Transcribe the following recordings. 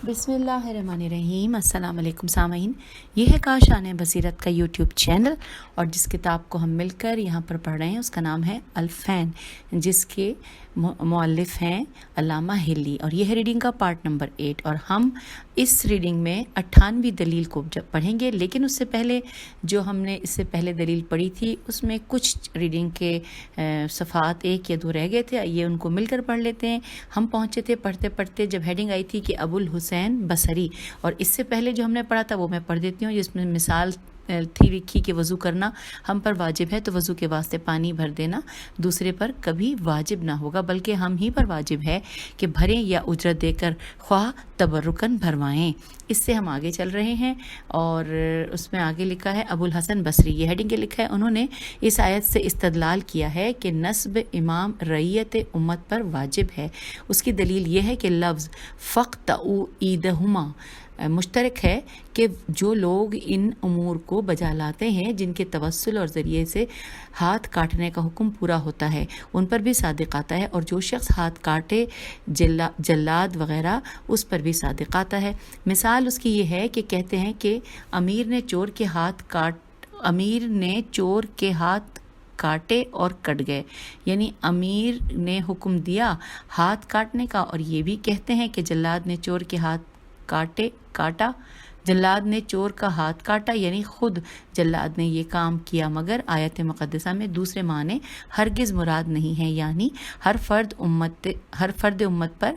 بسم اللہ الرحمن الرحیم۔ السلام علیکم سامعین، یہ ہے کاشان بصیرت کا یوٹیوب چینل، اور جس کتاب کو ہم مل کر یہاں پر پڑھ رہے ہیں اس کا نام ہے الفین، جس کے مؤلف ہیں علامہ ہلی، اور یہ ہے ریڈنگ کا پارٹ نمبر 8، اور ہم اس ریڈنگ میں 98 دلیل کو جب پڑھیں گے، لیکن اس سے پہلے جو ہم نے اس سے پہلے دلیل پڑھی تھی اس میں کچھ ریڈنگ کے صفحات 1 یا 2 رہ گئے تھے، یہ ان کو مل کر پڑھ لیتے ہیں۔ ہم پہنچے تھے پڑھتے پڑھتے جب ہیڈنگ آئی تھی کہ ابو الحسین بصری، اور اس سے پہلے جو ہم نے پڑھا تھا وہ میں پڑھ دیتی ہوں، جس میں مثال تھی لکھی کہ وضو کرنا ہم پر واجب ہے تو وضو کے واسطے پانی بھر دینا دوسرے پر کبھی واجب نہ ہوگا، بلکہ ہم ہی پر واجب ہے کہ بھریں یا اجرت دے کر خواہ تبرکن بھروائیں۔ اس سے ہم آگے چل رہے ہیں، اور اس میں آگے لکھا ہے ابو الحسن بصری، یہ ہیڈنگ کے لکھا ہے، انہوں نے اس آیت سے استدلال کیا ہے کہ نصب امام رعیت امت پر واجب ہے۔ اس کی دلیل یہ ہے کہ لفظ فقطعوا ایدہما مشترک ہے کہ جو لوگ ان امور کو بجا لاتے ہیں جن کے توسل اور ذریعے سے ہاتھ کاٹنے کا حکم پورا ہوتا ہے ان پر بھی صادق آتا ہے، اور جو شخص ہاتھ کاٹے جلاد وغیرہ اس پر بھی صادق آتا ہے۔ مثال اس کی یہ ہے کہ کہتے ہیں کہ امیر نے چور کے ہاتھ کاٹے اور کٹ گئے، یعنی امیر نے حکم دیا ہاتھ کاٹنے کا، اور یہ بھی کہتے ہیں کہ جلاد نے چور کے ہاتھ جلاد نے چور کا ہاتھ کاٹا، یعنی خود جلاد نے یہ کام کیا، مگر آیت مقدسہ میں دوسرے معنی ہرگز مراد نہیں ہیں، یعنی ہر فرد امت پر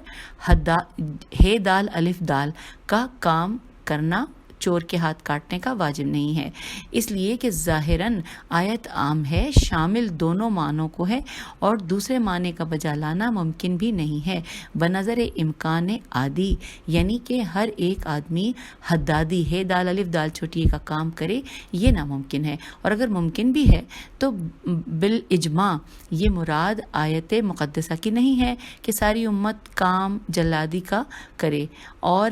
ہے دال الف دال کا کام کرنا چور کے ہاتھ کاٹنے کا واجب نہیں ہے، اس لیے کہ ظاہراً آیت عام ہے، شامل دونوں معنوں کو ہے، اور دوسرے معنی کا بجا لانا ممکن بھی نہیں ہے بنظر امکان عادی، یعنی کہ ہر ایک آدمی حدادی ہے دال الف دال چھوٹی کا کام کرے، یہ ناممکن ہے، اور اگر ممکن بھی ہے تو بالاجماع یہ مراد آیت مقدسہ کی نہیں ہے کہ ساری امت کام جلادی کا کرے اور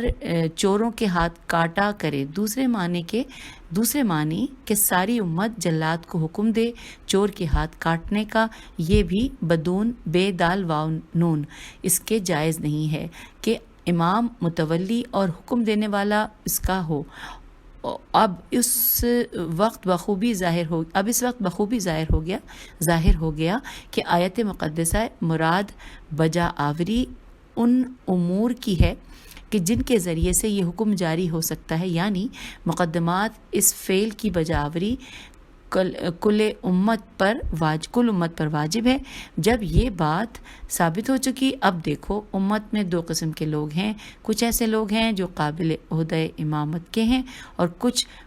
چوروں کے ہاتھ کاٹا کرے، دوسرے معنی کہ ساری امت جلاد کو حکم دے چور کے ہاتھ کاٹنے کا، یہ بھی بدون بے دال واو نون اس کے جائز نہیں ہے کہ امام متولی اور حکم دینے والا اس کا ہو۔ اب اس وقت بخوبی ظاہر ہو گیا کہ آیت مقدسہ مراد بجا آوری ان امور کی ہے کہ جن کے ذریعے سے یہ حکم جاری ہو سکتا ہے، یعنی مقدمات اس فعل کی بجاوری کل امت پر واجب ہے۔ جب یہ بات ثابت ہو چکی، اب دیکھو امت میں 2 قسم کے لوگ ہیں، کچھ ایسے لوگ ہیں جو قابل عہدہ امامت کے ہیں، اور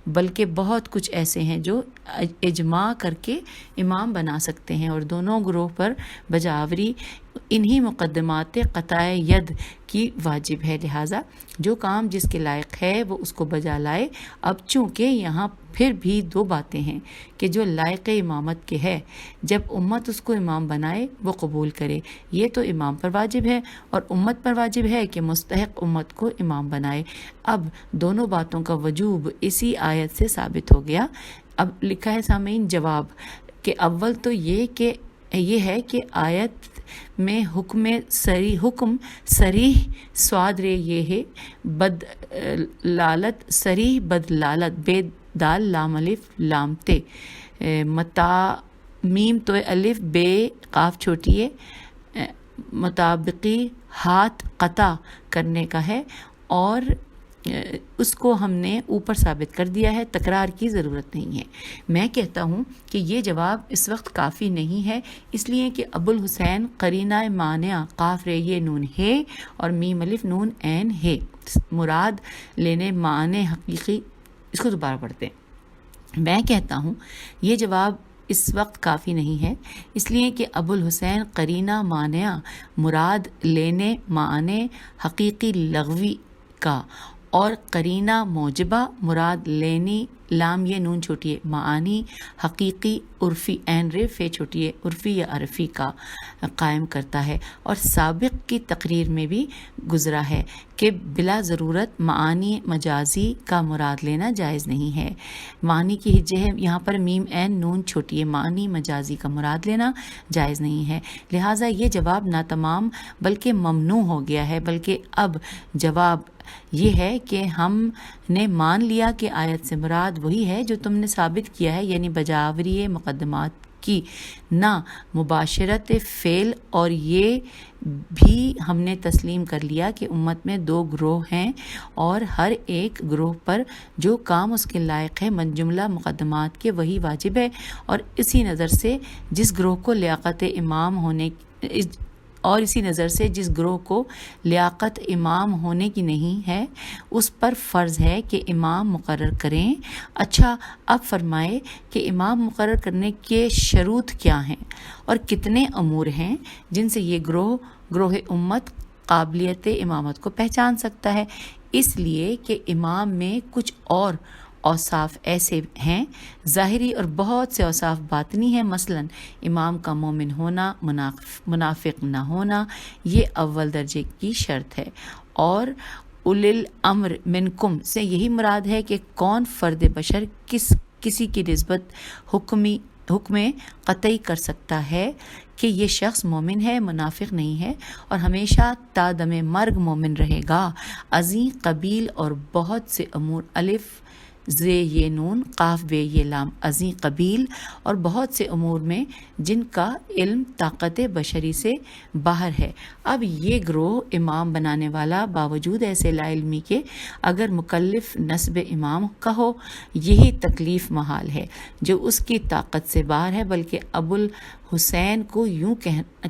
بلکہ بہت کچھ ایسے ہیں جو اجماع کر کے امام بنا سکتے ہیں، اور دونوں گروہ پر بجاوری انہی مقدمات قطع ید کی واجب ہے، لہٰذا جو کام جس کے لائق ہے وہ اس کو بجا لائے۔ اب چونکہ یہاں پھر بھی 2 باتیں ہیں کہ جو لائق امامت کے ہے، جب امت اس کو امام بنائے وہ قبول کرے، یہ تو امام پر واجب ہے، اور امت پر واجب ہے کہ مستحق امت کو امام بنائے۔ اب دونوں باتوں کا وجوب اسی آیت سے ثابت ہو گیا۔ اب لکھا ہے سامعین جواب کہ اول تو یہ ہے کہ آیت میں حکم صریح سواد رے یہ ہے بدلالت صریح بدلالت بے دال لام الف لام تے متا میم تو الف بے قاف چھوٹی ہے مطابقی ہاتھ قطع کرنے کا ہے، اور اس کو ہم نے اوپر ثابت کر دیا ہے، تکرار کی ضرورت نہیں ہے۔ میں کہتا ہوں کہ یہ جواب اس وقت کافی نہیں ہے، اس لیے کہ ابو الحسین قرینہ مانع قاف رے یہ نون ہے اور میم الف نون عین ہے، مراد لینے معنی حقیقی۔ اس کو دوبارہ پڑھتے ہیں۔ میں کہتا ہوں یہ جواب اس وقت کافی نہیں ہے، اس لیے کہ ابو الحسین قرینہ مانع مراد لینے معنی حقیقی لغوی کا، اور قرینہ موجبہ مراد لینی لام یہ نون چھوٹی ہے معانی حقیقی عرفی عین رے فے چھوٹی ہے عرفی یا عرفی کا قائم کرتا ہے، اور سابق کی تقریر میں بھی گزرا ہے کہ بلا ضرورت معانی مجازی کا مراد لینا جائز نہیں ہے۔ معنی کی ہجے ہے یہاں پر میم عین نون چھوٹی ہے، معنی مجازی کا مراد لینا جائز نہیں ہے، لہٰذا یہ جواب نہ تمام بلکہ ممنوع ہو گیا ہے، بلکہ اب جواب یہ ہے کہ ہم نے مان لیا کہ آیت سے مراد وہی ہے جو تم نے ثابت کیا ہے، یعنی بجاوری مقدمات کی نہ مباشرت فعل، اور یہ بھی ہم نے تسلیم کر لیا کہ امت میں 2 گروہ ہیں اور ہر ایک گروہ پر جو کام اس کے لائق ہے من جملہ مقدمات کے وہی واجب ہے، اور اسی نظر سے جس گروہ کو لیاقت امام ہونے کی نہیں ہے اس پر فرض ہے کہ امام مقرر کریں۔ اچھا، اب فرمائے کہ امام مقرر کرنے کے شروط کیا ہیں اور کتنے امور ہیں جن سے یہ گروہ امت قابلیت امامت کو پہچان سکتا ہے، اس لیے کہ امام میں کچھ اور اوصاف ایسے ہیں ظاہری اور بہت سے اوصاف باطنی ہیں۔ مثلا امام کا مومن ہونا، منافق نہ ہونا، یہ اول درجے کی شرط ہے، اور اولی الامر منکم سے یہی مراد ہے کہ کون فرد بشر کسی کی نسبت حکم قطعی کر سکتا ہے کہ یہ شخص مومن ہے، منافق نہیں ہے اور ہمیشہ تا دم مرگ مومن رہے گا۔ عظیم قبیل اور بہت سے امور، الف ز یہ نون قاف بے یہ لام، عظیم قبیل اور بہت سے امور میں جن کا علم طاقت بشری سے باہر ہے۔ اب یہ گروہ امام بنانے والا باوجود ایسے لا علمی کے اگر مکلف نصب امام کا ہو، یہی تکلیف محال ہے جو اس کی طاقت سے باہر ہے، بلکہ ابو الحسین کو یوں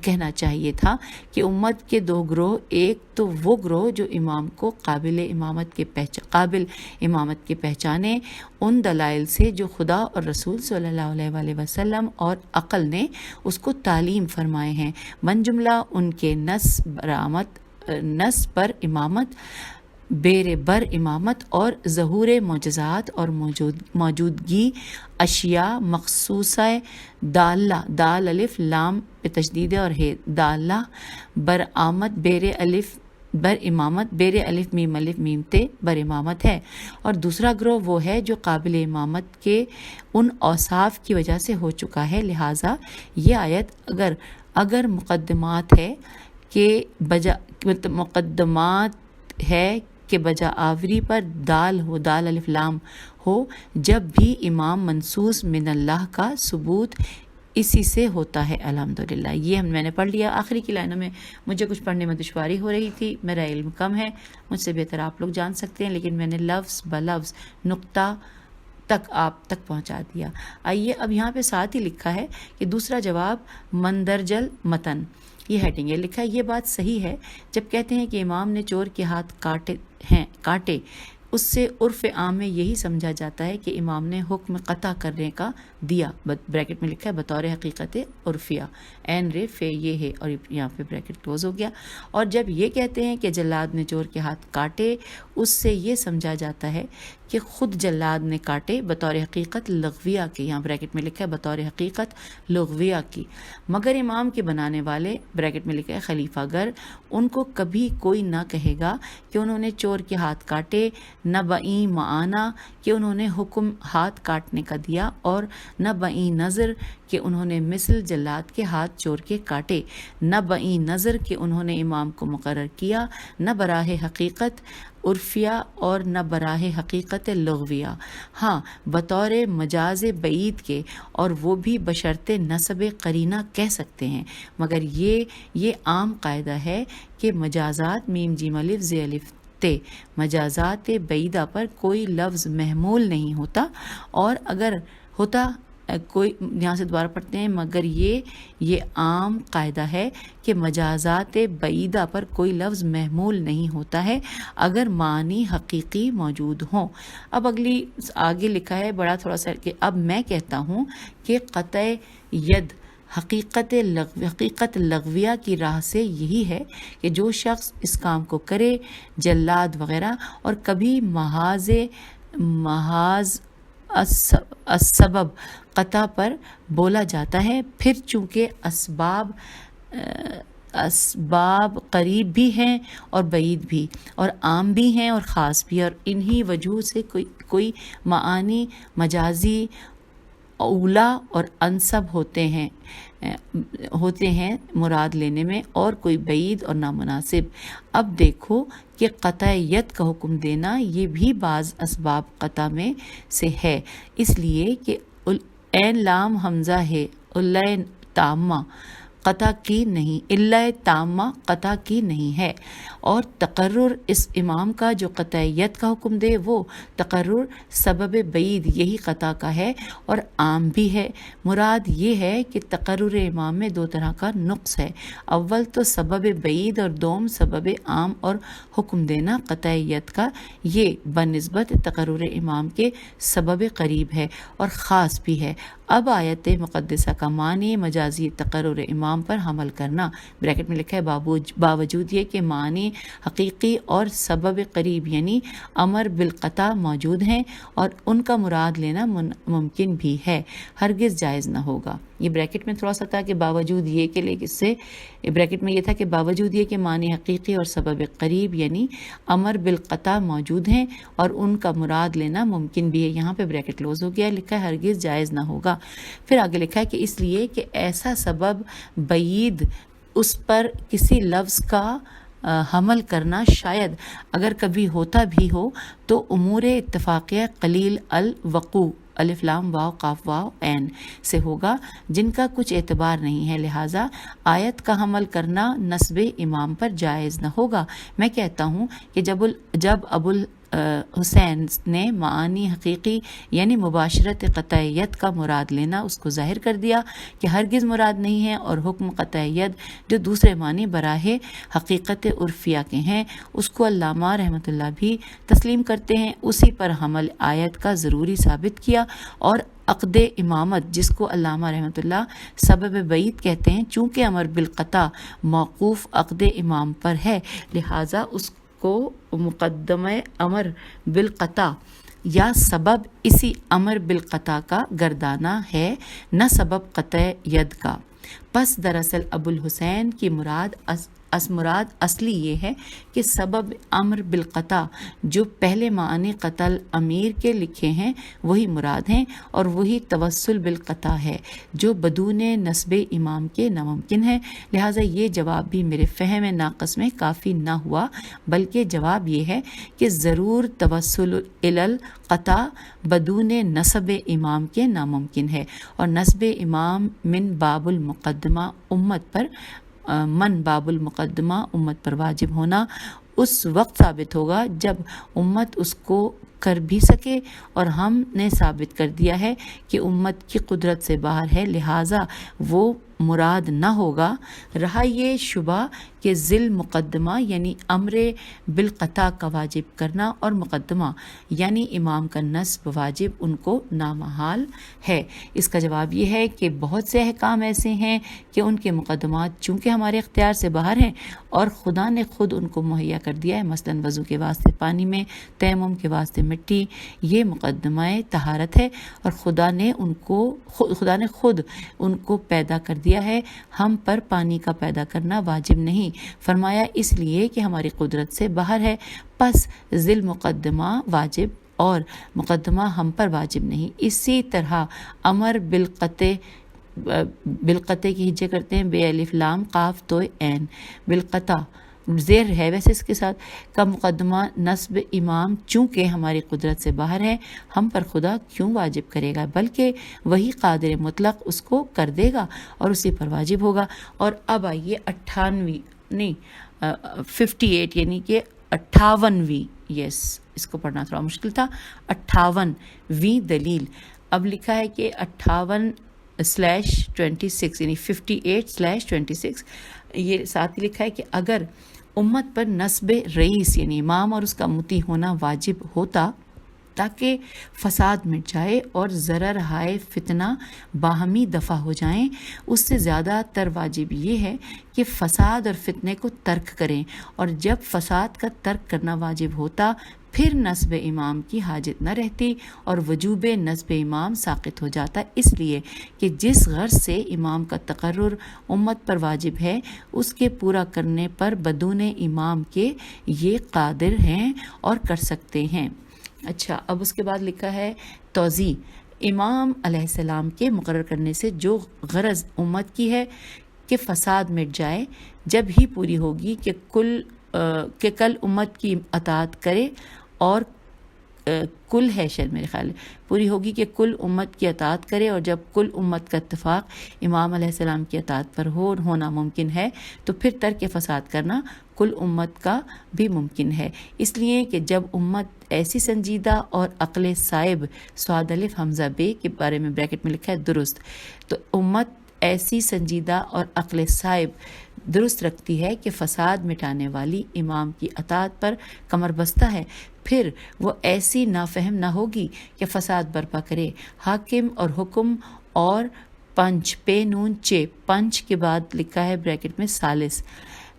کہنا چاہیے تھا کہ امت کے 2 گروہ، ایک تو وہ گروہ جو امام کو قابل امامت کے پہچانے ان دلائل سے جو خدا اور رسول صلی اللہ علیہ وآلہ وسلم اور عقل نے اس کو تعلیم فرمائے ہیں، من جملہ ان کے نص پر امامت، بیر بر امامت اور ظہور معجزات اور موجودگی اشیاء مخصوصہ دالہ، دال الف لام پہ تشدید اور ہے، دالہ بر آمد بیر الف بر امامت، بیر الف میم الف میم تے بر امامت ہے، اور دوسرا گروہ وہ ہے جو قابل امامت کے ان اوصاف کی وجہ سے ہو چکا ہے۔ لہٰذا یہ آیت اگر مقدمات ہے کہ بجا آوری پر دال ہو، دال الف لام ہو، جب بھی امام منصوص من اللہ کا ثبوت اسی سے ہوتا ہے۔ الحمدللہ، یہ میں نے پڑھ لیا۔ آخری کی لائنوں میں مجھے کچھ پڑھنے میں دشواری ہو رہی تھی، میرا علم کم ہے، مجھ سے بہتر آپ لوگ جان سکتے ہیں، لیکن میں نے لفظ بلفظ نقطہ تک آپ تک پہنچا دیا۔ آئیے اب یہاں پہ ساتھ ہی لکھا ہے کہ دوسرا جواب مندرجل متن، یہ ہیڈنگ ہے، لکھا ہے یہ بات صحیح ہے جب کہتے ہیں کہ امام نے چور کے ہاتھ کاٹے، اس سے عرف عام میں یہی سمجھا جاتا ہے کہ امام نے حکم قطع کرنے کا دیا، بریکٹ میں لکھا ہے بطور حقیقت عرفیہ، این رے فے یہ ہے، اور یہاں پہ بریکٹ کلوز ہو گیا۔ اور جب یہ کہتے ہیں کہ جلاد نے چور کے ہاتھ کاٹے، اس سے یہ سمجھا جاتا ہے کہ خود جلاد نے کاٹے بطور حقیقت لغویہ کی، یہاں بریکٹ میں لکھا ہے بطور حقیقت لغویہ کی، مگر امام کے بنانے والے بریکٹ میں لکھا ہے خلیفہ گر، ان کو کبھی کوئی نہ کہے گا کہ انہوں نے چور کے ہاتھ کاٹے، نہ بئیں معانہ کہ انہوں نے حکم ہاتھ کاٹنے کا دیا، اور نہ بئیں نظر کہ انہوں نے مثل جلاد کے ہاتھ چور کے کاٹے، نہ بئیں نظر کہ انہوں نے امام کو مقرر کیا، نہ براہ حقیقت عرفیہ اور نہ براہ حقیقت لغویہ، ہاں بطور مجاز بعید کے، اور وہ بھی بشرط نسب قرینہ کہہ سکتے ہیں، مگر یہ عام قاعدہ ہے کہ مجازات میم جیم الف ز الف تے، مجازات بعیدہ پر کوئی لفظ محمول نہیں ہوتا، اور اگر ہوتا کوئی، یہاں سے دوبارہ پڑھتے ہیں، مگر یہ عام قاعدہ ہے کہ مجازات بعیدہ پر کوئی لفظ محمول نہیں ہوتا ہے اگر معنی حقیقی موجود ہوں۔ اب آگے لکھا ہے بڑا تھوڑا سا کہ اب میں کہتا ہوں کہ قطع ید حقیقت لغویہ کی راہ سے یہی ہے کہ جو شخص اس کام کو کرے، جلاد وغیرہ، اور کبھی محاذ السبب قطع پر بولا جاتا ہے، پھر چونکہ اسباب قریب بھی ہیں اور بعید بھی، اور عام بھی ہیں اور خاص بھی، اور انہی وجہ سے کوئی معانی مجازی اولا اور انسب ہوتے ہیں مراد لینے میں، اور کوئی بعید اور نامناسب۔ اب دیکھو کہ قطعیت کا حکم دینا یہ بھی بعض اسباب قطع میں سے ہے، اس لیے کہ عین لام حمزہ ہے، اللہ تامہ قطع کی نہیں، اللہ تامہ قطع کی نہیں ہے، اور تقرر اس امام کا جو قطعیت کا حکم دے وہ تقرر سبب بعید یہی قطع کا ہے اور عام بھی ہے۔ مراد یہ ہے کہ تقرر امام میں دو طرح کا نقص ہے، اول تو سبب بعید اور دوم سبب عام، اور حکم دینا قطعیت کا یہ بنسبت تقرر امام کے سبب قریب ہے اور خاص بھی ہے۔ اب آیت مقدسہ کا معنی مجازی تقرر امام پر حمل کرنا، بریکٹ میں لکھا ہے باوجود یہ کہ معنی حقیقی اور سبب قریب یعنی امر بالقطع موجود ہیں اور ان کا مراد لینا ممکن بھی ہے، ہرگز جائز نہ ہوگا۔ یہ بریکٹ میں تھوڑا سا تھا کہ باوجود یہ کہ لے سے بریکٹ میں یہ تھا کہ باوجود یہ کہ معنی حقیقی اور سبب قریب یعنی امر بالقطع موجود ہیں اور ان کا مراد لینا ممکن بھی ہے، یہاں پہ بریکٹ کلوز ہو گیا، لکھا ہے ہرگز جائز نہ ہوگا۔ پھر آگے لکھا ہے کہ اس لیے کہ ایسا سبب بعید اس پر کسی لفظ کا حمل کرنا شاید اگر کبھی ہوتا بھی ہو تو امور اتفاقیہ قلیل الوقوع الف لام واو قاف واو عین سے ہوگا، جن کا کچھ اعتبار نہیں ہے، لہٰذا آیت کا حمل کرنا نسب امام پر جائز نہ ہوگا۔ میں کہتا ہوں کہ جب ابو حسین نے معانی حقیقی یعنی مباشرت قطعیت کا مراد لینا اس کو ظاہر کر دیا کہ ہرگز مراد نہیں ہے، اور حکم قطعیت جو دوسرے معنی براہ حقیقت عرفیہ کے ہیں اس کو علامہ رحمۃ اللہ بھی تسلیم کرتے ہیں، اسی پر حمل آیت کا ضروری ثابت کیا، اور عقد امامت جس کو علامہ رحمۃ اللہ سبب بعید کہتے ہیں، چونکہ امر بالقطع موقوف عقد امام پر ہے لہٰذا اس کو مقدمہ امر بالقطع یا سبب اسی امر بالقطع کا گردانا ہے، نہ سبب قطع ید کا۔ پس دراصل ابو الحسین کی مراد اصلی یہ ہے کہ سبب امر بالقطع جو پہلے معنی قتل امیر کے لکھے ہیں وہی مراد ہیں، اور وہی توسل بالقطع ہے جو بدون نسب امام کے ناممکن ہے، لہٰذا یہ جواب بھی میرے فہم ناقص میں کافی نہ ہوا، بلکہ جواب یہ ہے کہ ضرور توسل القطع بدون نسب امام کے ناممکن ہے، اور نسب امام من باب المقدمہ امت پر واجب ہونا اس وقت ثابت ہوگا جب امت اس کو کر بھی سکے، اور ہم نے ثابت کر دیا ہے کہ امت کی قدرت سے باہر ہے، لہٰذا وہ مراد نہ ہوگا۔ رہا یہ شبہ کہ ذل مقدمہ یعنی امر بالقطع کا واجب کرنا اور مقدمہ یعنی امام کا نصب واجب ان کو نامحال ہے، اس کا جواب یہ ہے کہ بہت سے احکام ایسے ہیں کہ ان کے مقدمات چونکہ ہمارے اختیار سے باہر ہیں اور خدا نے خود ان کو مہیا کر دیا ہے، مثلا وضو کے واسطے پانی میں، تیمم کے واسطے مٹی، یہ مقدمہ طہارت ہے، اور خدا نے خود ان کو پیدا کر دیا ہے، ہم پر پانی کا پیدا کرنا واجب نہیں، فرمایا اس لیے کہ ہماری قدرت سے باہر ہے، پس ذل مقدمہ واجب اور مقدمہ ہم پر واجب نہیں۔ اسی طرح امر بالقطع کی ہجے کرتے ہیں، بے الف لام قاف تو عین، بالقطع زیر ہے ویسے اس کے ساتھ کا مقدمہ نصب امام چونکہ ہماری قدرت سے باہر ہے، ہم پر خدا کیوں واجب کرے گا، بلکہ وہی قادر مطلق اس کو کر دے گا اور اسی پر واجب ہوگا۔ اور اب آئیے 58 یعنی کہ 58ویں، یس اس کو پڑھنا تھوڑا مشکل تھا، 58ویں دلیل۔ اب لکھا ہے کہ 58/26 یعنی 58/26، یہ ساتھ ہی لکھا ہے کہ اگر امت پر نصب رئیس یعنی امام اور اس کا مطیع ہونا واجب ہوتا تاکہ فساد مٹ جائے اور ضرر ہائے فتنہ باہمی دفع ہو جائیں، اس سے زیادہ تر واجب یہ ہے کہ فساد اور فتنے کو ترک کریں، اور جب فساد کا ترک کرنا واجب ہوتا پھر نصب امام کی حاجت نہ رہتی اور وجوب نصب امام ساقط ہو جاتا، اس لیے کہ جس غرض سے امام کا تقرر امت پر واجب ہے اس کے پورا کرنے پر بدون امام کے یہ قادر ہیں اور کر سکتے ہیں۔ اچھا، اب اس کے بعد لکھا ہے توضیح، امام علیہ السلام کے مقرر کرنے سے جو غرض امت کی ہے کہ فساد مٹ جائے جب ہی پوری ہوگی کہ کل امت کی اطاعت کرے اور کل ہے شاید میرے خیال پوری ہوگی کہ کل امت کی اطاعت کرے، اور جب کل امت کا اتفاق امام علیہ السلام کی اطاعت پر ہونا ممکن ہے تو پھر ترک فساد کرنا کل امت کا بھی ممکن ہے، اس لیے کہ جب امت ایسی سنجیدہ اور عقل صائب صاد الف حمزہ بے کے بارے میں بریکٹ میں لکھا ہے درست، تو امت ایسی سنجیدہ اور عقل صائب درست رکھتی ہے کہ فساد مٹانے والی امام کی اطاعت پر کمر بستہ ہے، پھر وہ ایسی نافہم نہ ہوگی کہ فساد برپا کرے۔ حاکم اور حکم اور پنچ پے نون چے پنچ کے بعد لکھا ہے بریکٹ میں ثالث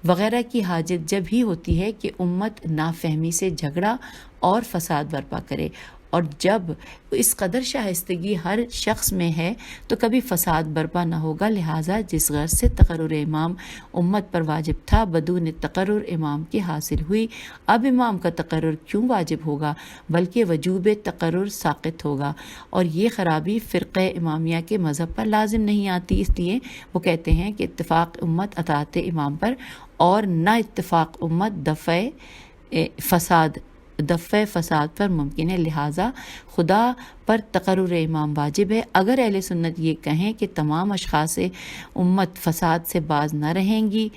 وغیرہ کی حاجت جب ہی ہوتی ہے کہ امت نافہمی سے جھگڑا اور فساد برپا کرے، اور جب اس قدر شائستگی ہر شخص میں ہے تو کبھی فساد برپا نہ ہوگا، لہٰذا جس غرض سے تقرر امام امت پر واجب تھا بدون تقرر امام کی حاصل ہوئی، اب امام کا تقرر کیوں واجب ہوگا بلکہ وجوب تقرر ساقط ہوگا، اور یہ خرابی فرقہ امامیہ کے مذہب پر لازم نہیں آتی، اس لیے وہ کہتے ہیں کہ اتفاق امت اطاعت امام پر اور نہ اتفاق امت دفع فساد پر ممکن ہے، لہٰذا خدا پر تقرر امام واجب ہے۔ اگر اہل سنت یہ کہیں کہ تمام اشخاص امت فساد سے باز نہ رہیں گی،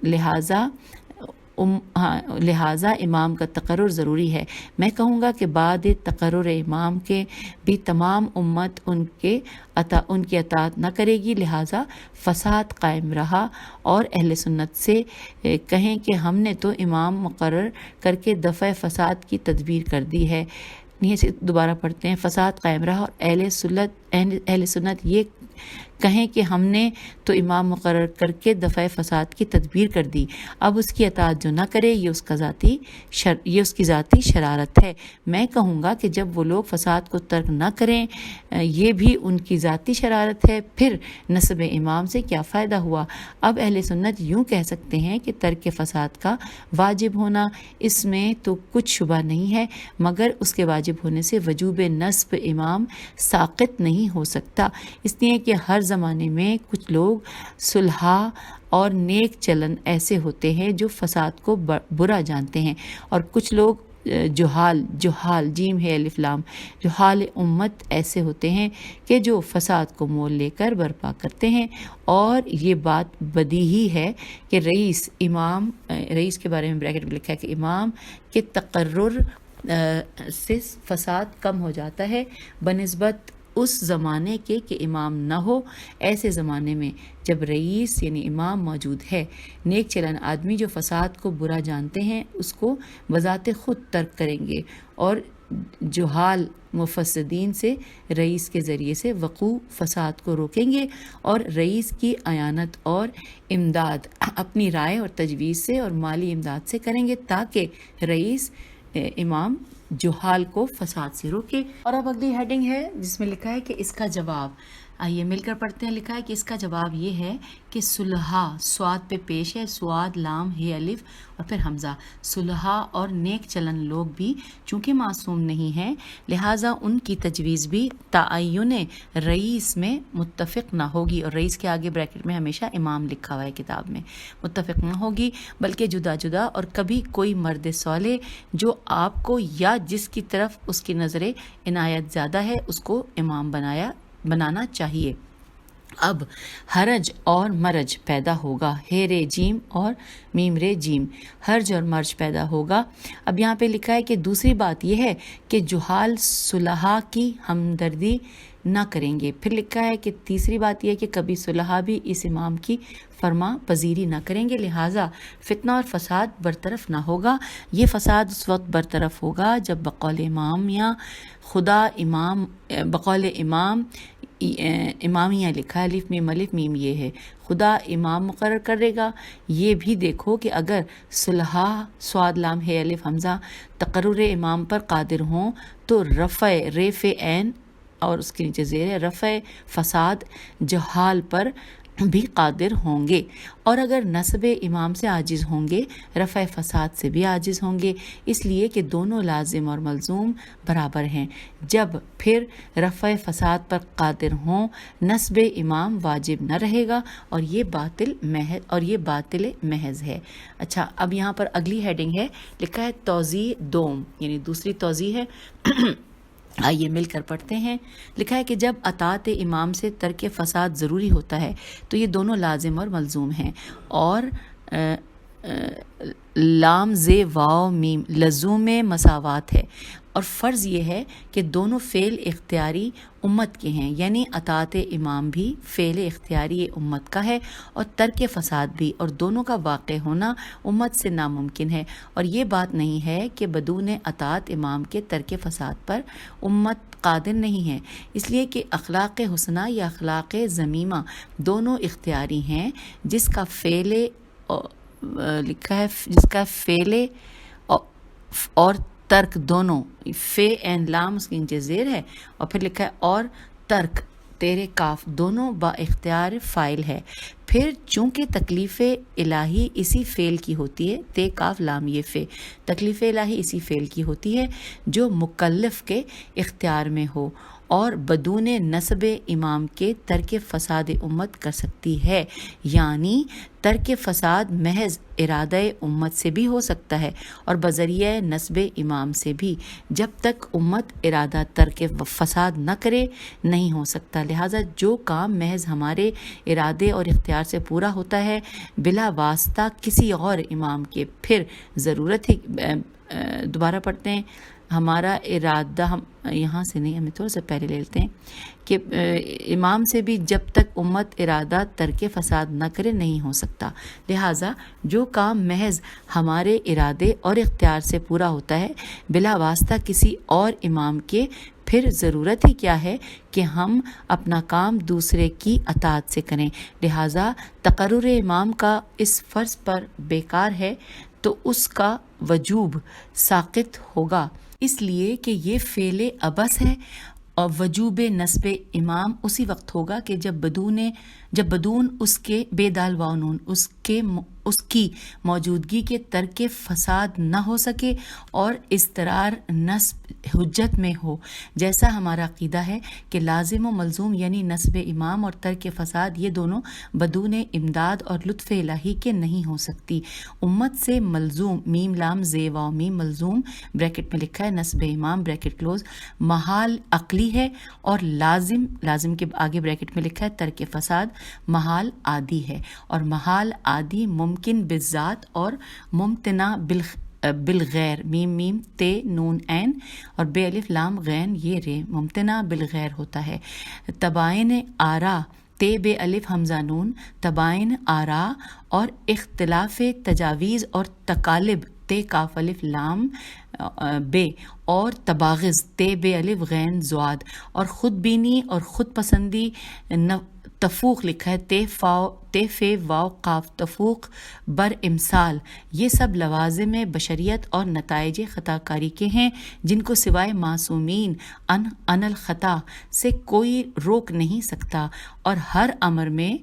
لہٰذا امام کا تقرر ضروری ہے، میں کہوں گا کہ بعد تقرر امام کے بھی تمام امت ان کی اطاعت نہ کرے گی، لہٰذا فساد قائم رہا، اور اہل سنت سے کہیں کہ ہم نے تو امام مقرر کر کے دفع فساد کی تدبیر کر دی ہے، نہیں سے دوبارہ پڑھتے ہیں، فساد قائم رہا، اور اہل سنت یہ کہیں کہ ہم نے تو امام مقرر کر کے دفع فساد کی تدبیر کر دی، اب اس کی اطاعت جو نہ کرے یہ اس کی ذاتی شرارت ہے، میں کہوں گا کہ جب وہ لوگ فساد کو ترک نہ کریں یہ بھی ان کی ذاتی شرارت ہے، پھر نسب امام سے کیا فائدہ ہوا۔ اب اہل سنت یوں کہہ سکتے ہیں کہ ترک فساد کا واجب ہونا اس میں تو کچھ شبہ نہیں ہے، مگر اس کے واجب ہونے سے وجوب نسب امام ساقط نہیں ہو سکتا، اس لیے کہ ہر زمانے میں کچھ لوگ صلحاء اور نیک چلن ایسے ہوتے ہیں جو فساد کو برا جانتے ہیں، اور کچھ لوگ جہال جیم ہے الف لام جہال امت ایسے ہوتے ہیں کہ جو فساد کو مول لے کر برپا کرتے ہیں، اور یہ بات بدیہی ہے کہ رئیس کے بارے میں بریکٹ میں لکھا ہے کہ امام کے تقرر سے فساد کم ہو جاتا ہے بنسبت اس زمانے کے کہ امام نہ ہو، ایسے زمانے میں جب رئیس یعنی امام موجود ہے، نیک چلن آدمی جو فساد کو برا جانتے ہیں اس کو بذات خود ترک کریں گے، اور جہال مفسدین سے رئیس کے ذریعے سے وقوع فساد کو روکیں گے، اور رئیس کی اعانت اور امداد اپنی رائے اور تجویز سے اور مالی امداد سے کریں گے تاکہ رئیس امام جہال کو فساد سے روکے۔ اور اب اگلی ہیڈنگ ہے جس میں لکھا ہے کہ اس کا جواب، آئیے مل کر پڑھتے ہیں، لکھا ہے کہ اس کا جواب یہ ہے کہ صلحاء سواد پہ پیش ہے، سواد لام ہے الف اور پھر حمزہ، صلحاء اور نیک چلن لوگ بھی چونکہ معصوم نہیں ہیں لہٰذا ان کی تجویز بھی تعین رئیس میں متفق نہ ہوگی، اور رئیس کے آگے بریکٹ میں ہمیشہ امام لکھا ہوا ہے کتاب میں، متفق نہ ہوگی بلکہ جدا جدا، اور کبھی کوئی مرد صالح جو آپ کو یا جس کی طرف اس کی نظر عنایت زیادہ ہے اس کو امام بنانا چاہیے۔ اب حرج اور مرج پیدا ہوگا، ہے رے جیم اور میم رے جیم، حرج اور مرج پیدا ہوگا۔ اب یہاں پہ لکھا ہے کہ دوسری بات یہ ہے کہ جہال صلحاء کی ہمدردی نہ کریں گے، پھر لکھا ہے کہ تیسری بات یہ ہے کہ کبھی صلحاء بھی اس امام کی فرما پذیری نہ کریں گے، لہٰذا فتنہ اور فساد برطرف نہ ہوگا۔ یہ فساد اس وقت برطرف ہوگا جب بقول امام یا خدا امام بقول امامیہ لکھا الف میم یہ ہے، خدا امام مقرر کرے گا۔ یہ بھی دیکھو کہ اگر صلحاء سواد لام ہے الف حمزہ تقرر امام پر قادر ہوں تو رفع ریف عین اور اس کے نیچے زیر ہے رفع فساد جہال پر بھی قادر ہوں گے، اور اگر نسب امام سے عاجز ہوں گے رفع فساد سے بھی عاجز ہوں گے، اس لیے کہ دونوں لازم اور ملزوم برابر ہیں۔ جب پھر رفع فساد پر قادر ہوں نسب امام واجب نہ رہے گا اور یہ باطل محض ہے۔ اچھا، اب یہاں پر اگلی ہیڈنگ ہے، لکھا ہے توضیح دوم، یعنی دوسری توضیح ہے۔ آئیے مل کر پڑھتے ہیں۔ لکھا ہے کہ جب اطاعت امام سے ترک فساد ضروری ہوتا ہے تو یہ دونوں لازم اور ملزوم ہیں، اور لام زے واو میم لزوم مساوات ہے، اور فرض یہ ہے کہ دونوں فعل اختیاری امت کے ہیں، یعنی اطاعت امام بھی فعل اختیاری امت کا ہے اور ترک فساد بھی، اور دونوں کا واقع ہونا امت سے ناممکن ہے، اور یہ بات نہیں ہے کہ بدون اطاعت امام کے ترک فساد پر امت قادر نہیں ہے، اس لیے کہ اخلاق حسنہ یا اخلاق ذمیمہ دونوں اختیاری ہیں، جس کا فعل لکھا ہے، جس کا فعل اور ترک دونوں، فے این لام اس کی نیچے زیر ہے، اور پھر لکھا ہے اور ترک تیرے کاف دونوں با اختیار فاعل ہے۔ پھر چونکہ تکلیف الہی اسی فعل کی ہوتی ہے، تے کاف لام یہ فے، تکلیف الہی اسی فعل کی ہوتی ہے جو مکلف کے اختیار میں ہو، اور بدون نسب امام کے ترک فساد امت کر سکتی ہے، یعنی ترک فساد محض ارادہ امت سے بھی ہو سکتا ہے اور بذریعہ نسب امام سے بھی، جب تک امت ارادہ ترک فساد نہ کرے نہیں ہو سکتا۔ لہٰذا جو کام محض ہمارے ارادے اور اختیار سے پورا ہوتا ہے بلا واسطہ کسی اور امام کے، پھر ضرورت ہے، دوبارہ پڑھتے ہیں، ہمارا ارادہ، ہم یہاں سے نہیں، ہمیں تھوڑا سا پہلے لے لیتے ہیں کہ امام سے بھی جب تک امت ارادہ ترک فساد نہ کرے نہیں ہو سکتا۔ لہٰذا جو کام محض ہمارے ارادے اور اختیار سے پورا ہوتا ہے بلا واسطہ کسی اور امام کے، پھر ضرورت ہی کیا ہے کہ ہم اپنا کام دوسرے کی اطاعت سے کریں۔ لہٰذا تقرر امام کا اس فرض پر بیکار ہے تو اس کا وجوب ساقط ہوگا، اس لیے کہ یہ فعل عبث ہے، اور وجوب نسب امام اسی وقت ہوگا کہ جب بدون اس کے بے دال واو نون اس کی موجودگی کے ترک فساد نہ ہو سکے اور استرار نسب حجت میں ہو، جیسا ہمارا عقیدہ ہے کہ لازم و ملزوم یعنی نسب امام اور ترک فساد یہ دونوں بدون امداد اور لطف الہی کے نہیں ہو سکتی۔ امت سے ملزوم میم لام زے واو میم ملزوم بریکٹ میں لکھا ہے نسب امام بریکٹ کلوز محال عقلی ہے، اور لازم کے آگے بریکٹ میں لکھا ہے ترک فساد محال عادی ہے، اور محال عادی ممکن بالذات اور ممتنع بالغیر، میم تے نون عین اور بے الف لام غین یہ رے، ممتنع بالغیر ہوتا ہے۔ تباین آرا تے بے الف حمزہ نون، تباین آرا اور اختلاف تجاویز اور تقالب تے کاف الف لام بے، اور تباغض تے بے الف غین زواد، اور خود بینی اور خود پسندی تفوق لکھا ہے تے فے واو قاف تفوق بر امثال، یہ سب لوازم بشریت اور نتائج خطا کاری کے ہیں جن کو سوائے معصومین ان الخطا سے کوئی روک نہیں سکتا، اور ہر امر میں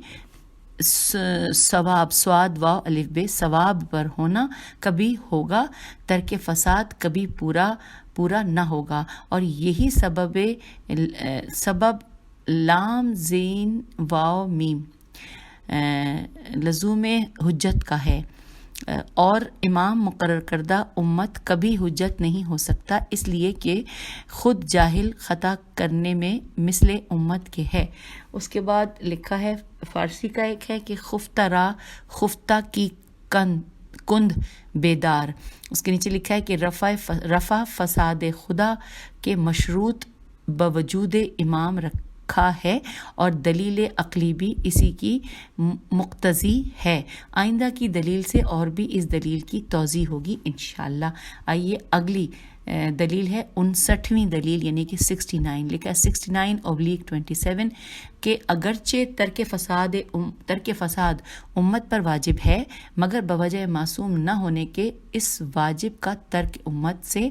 ثواب سواد واو الف بے ثواب پر ہونا کبھی ہوگا، ترک فساد کبھی پورا نہ ہوگا، اور یہی سبب لام زین واو میم لزوم حجت کا ہے، اور امام مقرر کردہ امت کبھی حجت نہیں ہو سکتا، اس لیے کہ خود جاہل خطا کرنے میں مثل امت کے ہے۔ اس کے بعد لکھا ہے فارسی کا ایک ہے کہ خفتہ کی کند بیدار، اس کے نیچے لکھا ہے کہ رفع فساد خدا کے مشروط بوجود امام رکھا ہے، اور دلیل عقلی بھی اسی کی مقتضی ہے۔ آئندہ کی دلیل سے اور بھی اس دلیل کی توضیح ہوگی انشاءاللہ۔ آئیے اگلی دلیل ہے 59ویں دلیل، یعنی کہ 69 لکھا ہے 69/27 کہ اگرچہ ترک فساد امت پر واجب ہے مگر بوجہ معصوم نہ ہونے کے اس واجب کا ترک امت سے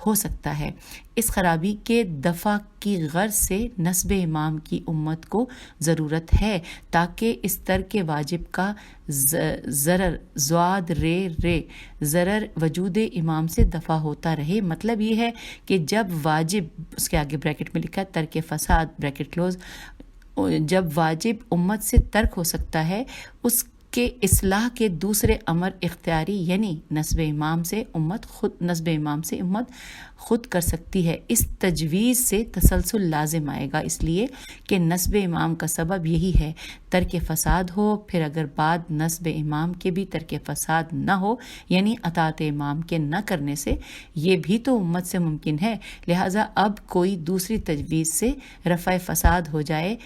ہو سکتا ہے۔ اس خرابی کے دفع کی غرض سے نصب امام کی امت کو ضرورت ہے تاکہ اس ترک واجب کا ضرر زواد رے ضرر وجود امام سے دفع ہوتا رہے۔ مطلب یہ ہے کہ جب واجب، اس کے آگے بریکٹ میں لکھا ہے ترک فساد بریکٹ کلوز، جب واجب امت سے ترک ہو سکتا ہے اس کے اصلاح کے دوسرے امر اختیاری یعنی نصب امام سے امت خود کر سکتی ہے۔ اس تجویز سے تسلسل لازم آئے گا، اس لیے کہ نصب امام کا سبب یہی ہے ترک فساد ہو، پھر اگر بعد نصب امام کے بھی ترک فساد نہ ہو یعنی اطاعت امام کے نہ کرنے سے، یہ بھی تو امت سے ممکن ہے، لہٰذا اب کوئی دوسری تجویز سے رفع فساد ہو جائے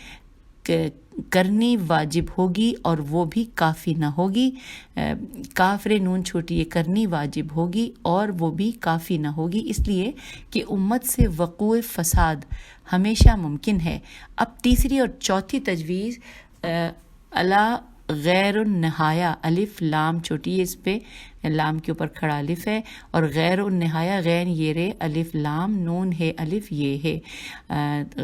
کرنی واجب ہوگی اور وہ بھی کافی نہ ہوگی۔ کافر نون چھوٹی کرنی واجب ہوگی اور وہ بھی کافی نہ ہوگی، اس لیے کہ امت سے وقوع فساد ہمیشہ ممکن ہے۔ اب تیسری اور چوتھی تجویز الا غیر النہایہ الف لام چھوٹی، اس پہ لام کے اوپر کھڑا الف ہے، اور غیر النہایہ غین یہ رے الف لام نون ہے الف یہ ہے،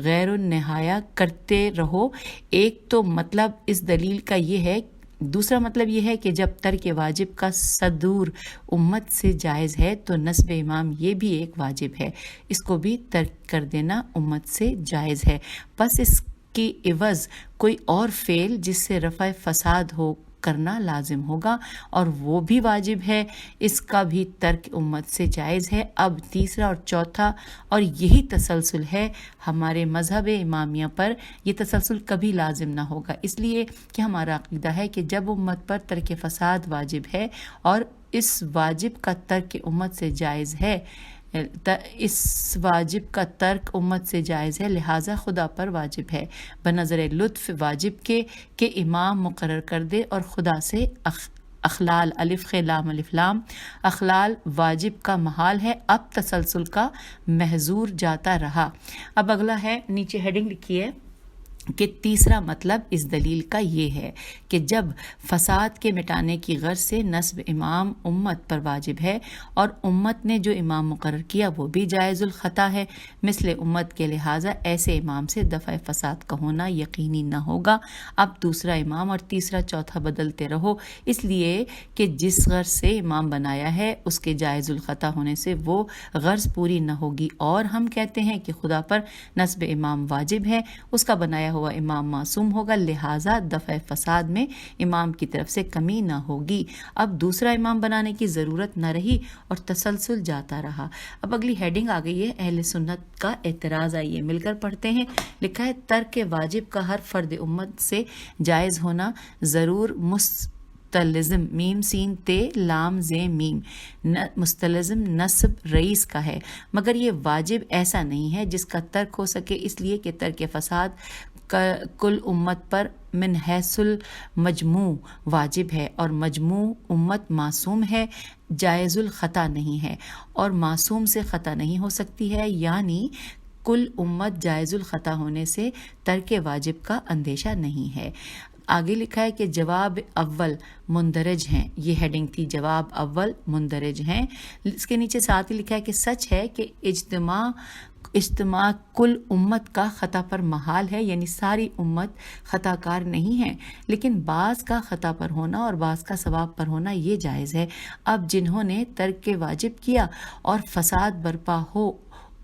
غیر النہایہ کرتے رہو۔ ایک تو مطلب اس دلیل کا یہ ہے، دوسرا مطلب یہ ہے کہ جب ترک واجب کا صدور امت سے جائز ہے تو نصب امام یہ بھی ایک واجب ہے، اس کو بھی ترک کر دینا امت سے جائز ہے، بس اس کی عوض کوئی اور فعل جس سے رفع فساد ہو کرنا لازم ہوگا اور وہ بھی واجب ہے، اس کا بھی ترک امت سے جائز ہے۔ اب تیسرا اور چوتھا، اور یہی تسلسل ہے ہمارے مذہب امامیہ پر، یہ تسلسل کبھی لازم نہ ہوگا، اس لیے کہ ہمارا عقیدہ ہے کہ جب امت پر ترک فساد واجب ہے اور اس واجب کا ترک امت سے جائز ہے، اس واجب کا ترک امت سے جائز ہے، لہٰذا خدا پر واجب ہے بنظر لطف واجب کے کہ امام مقرر کر دے اور خدا سے اخلال الف خ لام الف لام اخلال واجب کا محال ہے۔ اب تسلسل کا محظور جاتا رہا۔ اب اگلا ہے، نیچے ہیڈنگ لکھی ہے کہ تیسرا مطلب اس دلیل کا یہ ہے کہ جب فساد کے مٹانے کی غرض سے نصب امام امت پر واجب ہے اور امت نے جو امام مقرر کیا وہ بھی جائز الخطا ہے مثل امت کے، لہٰذا ایسے امام سے دفع فساد کا ہونا یقینی نہ ہوگا۔ اب دوسرا امام اور تیسرا چوتھا بدلتے رہو، اس لیے کہ جس غرض سے امام بنایا ہے اس کے جائز الخطا ہونے سے وہ غرض پوری نہ ہوگی، اور ہم کہتے ہیں کہ خدا پر نصب امام واجب ہے، اس کا بنایا ہوا امام معصوم ہوگا، لہٰذا دفع فساد میں امام کی طرف سے کمی نہ ہوگی۔ اب دوسرا امام بنانے کی ضرورت نہ رہی اور تسلسل جاتا رہا۔ اب اگلی ہیڈنگ آ گئی ہے اہل سنت کا اعتراض، آئیے مل کر پڑھتے ہیں۔ لکھا ہے ترک واجب کا ہر فرد امت سے جائز ہونا ضرور مستلزم میم سین تے لام زے میم مستلزم نصب رئیس کا ہے، مگر یہ واجب ایسا نہیں ہے جس کا ترک ہو سکے، اس لیے کہ ترک فساد کل امت پر من حیث المجموع واجب ہے اور مجموع امت معصوم ہے، جائز الخطا نہیں ہے، اور معصوم سے خطا نہیں ہو سکتی ہے، یعنی کل امت جائز الخطا ہونے سے ترک واجب کا اندیشہ نہیں ہے۔ آگے لکھا ہے کہ جواب اول مندرج ہیں، یہ ہیڈنگ تھی، جواب اول مندرج ہیں۔ اس کے نیچے ساتھ ہی لکھا ہے کہ سچ ہے کہ اجتماع کل امت کا خطا پر محال ہے، یعنی ساری امت خطا کار نہیں ہے، لیکن بعض کا خطا پر ہونا اور بعض کا ثواب پر ہونا یہ جائز ہے۔ اب جنہوں نے ترک واجب کیا اور فساد برپا ہو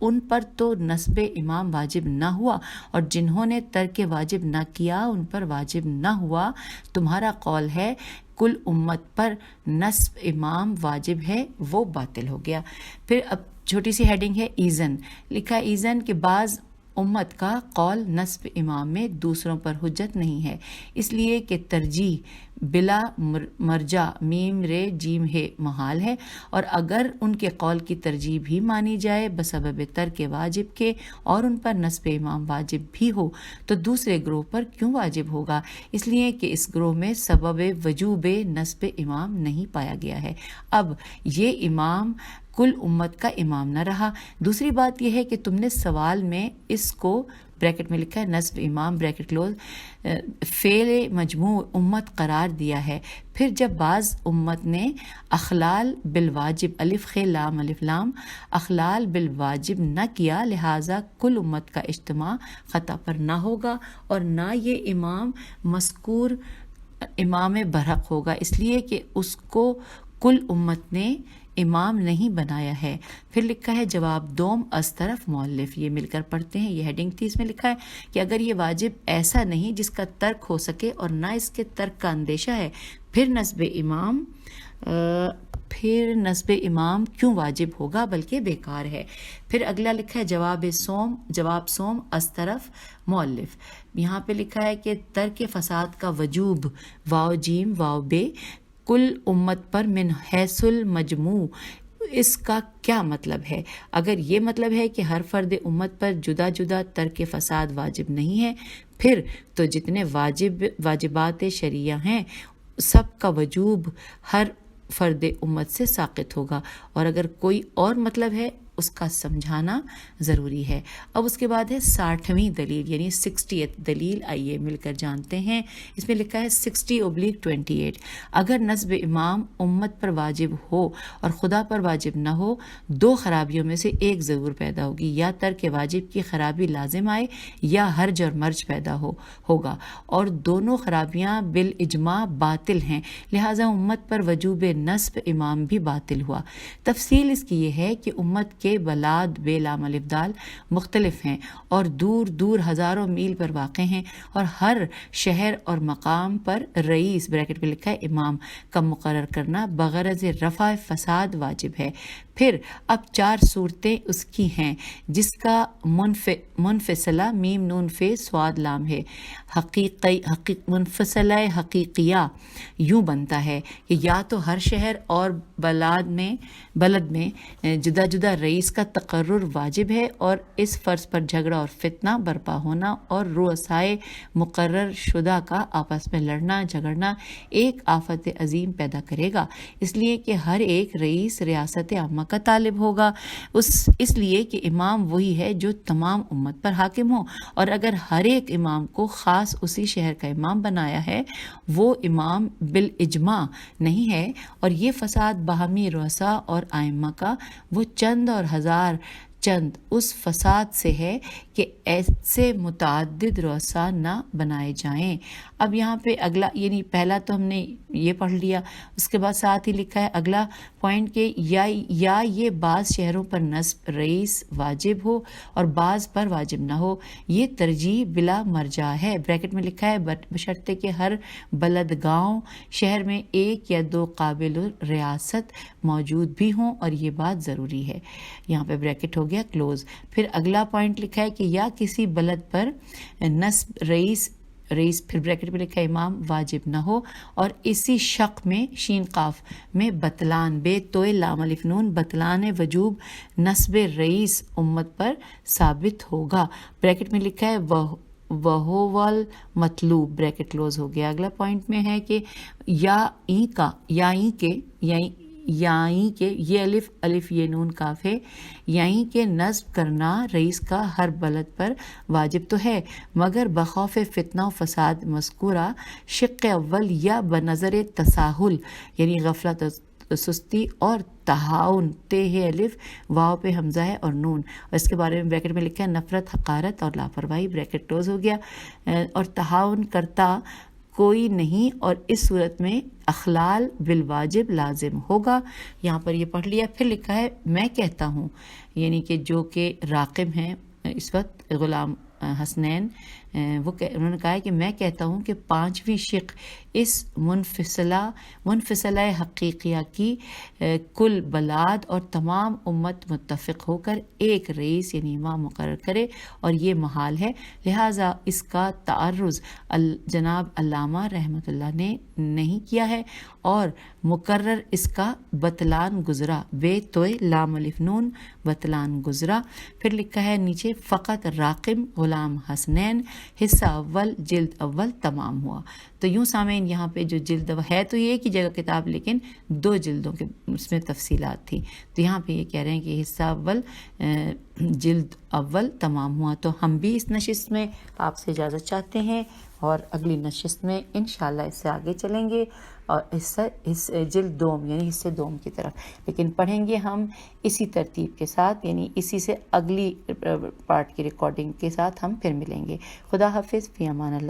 ان پر تو نصب امام واجب نہ ہوا، اور جنہوں نے ترک واجب نہ کیا ان پر واجب نہ ہوا۔ تمہارا قول ہے کل امت پر نصب امام واجب ہے، وہ باطل ہو گیا۔ پھر اب چھوٹی سی ہیڈنگ ہے ایزن، لکھا ہے ایزن کہ بعض امت کا قول نصب امام میں دوسروں پر حجت نہیں ہے، اس لیے کہ ترجیح بلا مرجع میم رے جیم ہے محال ہے، اور اگر ان کے قول کی ترجیح بھی مانی جائے بسبب ترک واجب کے اور ان پر نصب امام واجب بھی ہو تو دوسرے گروہ پر کیوں واجب ہوگا؟ اس لیے کہ اس گروہ میں سبب وجوب نصب امام نہیں پایا گیا ہے۔ اب یہ امام کل امت کا امام نہ رہا۔ دوسری بات یہ ہے کہ تم نے سوال میں اس کو بریکٹ میں لکھا ہے نصب امام بریکٹ کلوز فعل مجموع امت قرار دیا ہے، پھر جب بعض امت نے اخلال بالواجب الف خ لام الف لام اخلال بالواجب نہ کیا، لہٰذا کل امت کا اجتماع خطا پر نہ ہوگا اور نہ یہ امام مذکور امام برحق ہوگا، اس لیے کہ اس کو کل امت نے امام نہیں بنایا ہے۔ پھر لکھا ہے جواب دوم از طرف مؤلف، یہ مل کر پڑھتے ہیں، یہ ہیڈنگ تھی، اس میں لکھا ہے کہ اگر یہ واجب ایسا نہیں جس کا ترک ہو سکے اور نہ اس کے ترک کا اندیشہ ہے، پھر نصب امام کیوں واجب ہوگا بلکہ بیکار ہے۔ پھر اگلا لکھا ہے جواب سوم از طرف مؤلف، یہاں پہ لکھا ہے کہ ترک فساد کا وجوب واو جیم واو بے کل امت پر من حیث المجموع، اس کا کیا مطلب ہے؟ اگر یہ مطلب ہے کہ ہر فرد امت پر جدا جدا ترک فساد واجب نہیں ہے، پھر تو جتنے واجبات شرعیہ ہیں سب کا وجوب ہر فرد امت سے ساقط ہوگا، اور اگر کوئی اور مطلب ہے اس کا سمجھانا ضروری ہے۔ اب اس کے بعد ہے 60ویں دلیل یعنی 60th دلیل، آئیے مل کر جانتے ہیں۔ اس میں لکھا ہے 60/28 اگر نصب امام امت پر واجب ہو اور خدا پر واجب نہ ہو، دو خرابیوں میں سے ایک ضرور پیدا ہوگی، یا ترک واجب کی خرابی لازم آئے یا حرج اور مرج پیدا ہوگا، اور دونوں خرابیاں بالاجماع باطل ہیں، لہٰذا امت پر وجوب نصب امام بھی باطل ہوا۔ تفصیل اس کی یہ ہے کہ امت کے بلاد بے لام الف دال مختلف ہیں اور دور دور ہزاروں میل پر واقع ہیں، اور ہر شہر اور مقام پر رئیس بریکٹ میں لکھا ہے امام کا مقرر کرنا بغرض رفع فساد واجب ہے۔ پھر اب 4 صورتیں اس کی ہیں جس کا منفصلہ میم نون فے سواد لام ہے، منفصلہ حقیقیہ یوں بنتا ہے کہ یا تو ہر شہر اور بلد میں جدا جدا رئیس کا تقرر واجب ہے، اور اس فرض پر جھگڑا اور فتنہ برپا ہونا اور رؤسائے مقرر شدہ کا آپس میں لڑنا جھگڑنا ایک آفت عظیم پیدا کرے گا، اس لیے کہ ہر ایک رئیس ریاست عامہ کا طالب ہوگا، اس لیے کہ امام وہی ہے جو تمام امت پر حاکم ہو، اور اگر ہر ایک امام کو خاص اسی شہر کا امام بنایا ہے وہ امام بالاجماع نہیں ہے، اور یہ فساد باہمی رؤساء اور ائمہ کا وہ چند اور ہزار چند اس فساد سے ہے کہ ایسے متعدد رؤساء نہ بنائے جائیں۔ اب یہاں پہ اگلا یعنی پہلا تو ہم نے یہ پڑھ لیا، اس کے بعد ساتھ ہی لکھا ہے اگلا پوائنٹ کہ یا یہ بعض شہروں پر نصب رئیس واجب ہو اور بعض پر واجب نہ ہو، یہ ترجیح بلا مرجع ہے، بریکٹ میں لکھا ہے بشرطے کہ ہر بلد گاؤں شہر میں 1 یا 2 قابل ریاست موجود بھی ہوں، اور یہ بات ضروری ہے، یہاں پہ بریکٹ ہو گیا کلوز۔ پھر اگلا پوائنٹ لکھا ہے کہ یا کسی بلد پر نصب رئیس پھر بریکٹ میں لکھا امام واجب نہ ہو، اور اسی شق میں شین قاف میں بطلان بے توئے لام الف نون بطلان وجوب نصب رئیس امت پر ثابت ہوگا، بریکٹ میں لکھا ہے وہول مطلوب بریکٹ کلوز ہو گیا۔ اگلا پوائنٹ میں ہے کہ یائیں کے یہ الف یہ نون کاف ہے، یائیں کے نصب کرنا رئیس کا ہر بلد پر واجب تو ہے، مگر بخوف فتنہ و فساد مذکورہ شق اول یا بنظر تساہل یعنی غفلت سستی اور تہاون تے ہے الف واو پہ حمزہ ہے اور نون، اور اس کے بارے میں بریکٹ میں لکھا ہے نفرت حقارت اور لاپرواہی بریکٹ کلوز ہو گیا، اور تہاون کرتا کوئی نہیں، اور اس صورت میں اخلال بالواجب لازم ہوگا، یہاں پر یہ پڑھ لیا۔ پھر لکھا ہے میں کہتا ہوں، یعنی کہ جو کہ راقب ہیں اس وقت غلام حسنین، انہوں نے کہا ہے کہ میں کہتا ہوں کہ 5ویں شق اس منفصلہ حقیقیہ کی کل بلاد اور تمام امت متفق ہو کر ایک رئیس یعنی امام مقرر کرے، اور یہ محال ہے، لہٰذا اس کا تعرض جناب علامہ رحمۃ اللہ نے نہیں کیا ہے، اور مقرر اس کا بطلان گزرا بے توئے لام الف نون بطلان گزرا۔ پھر لکھا ہے نیچے فقط راقم غلام حسنین حصہ اول جلد اول تمام ہوا. تو یوں سامعین یہاں پہ جو جلد ہے تو یہ ایک ہی جگہ کتاب لیکن 2 جلدوں کے اس میں تفصیلات تھی. تو یہاں پہ یہ کہہ رہے ہیں کہ حصہ اول جلد اول تمام ہوا. تو ہم بھی اس نشست میں آپ سے اجازت چاہتے ہیں اور اگلی نشست میں انشاءاللہ اس سے آگے چلیں گے اور جلد دوم یعنی حصے دوم کی طرف. لیکن پڑھیں گے ہم اسی ترتیب کے ساتھ، یعنی اسی سے اگلی پارٹ کی ریکارڈنگ کے ساتھ ہم پھر ملیں گے. خدا حافظ، فی امان اللہ.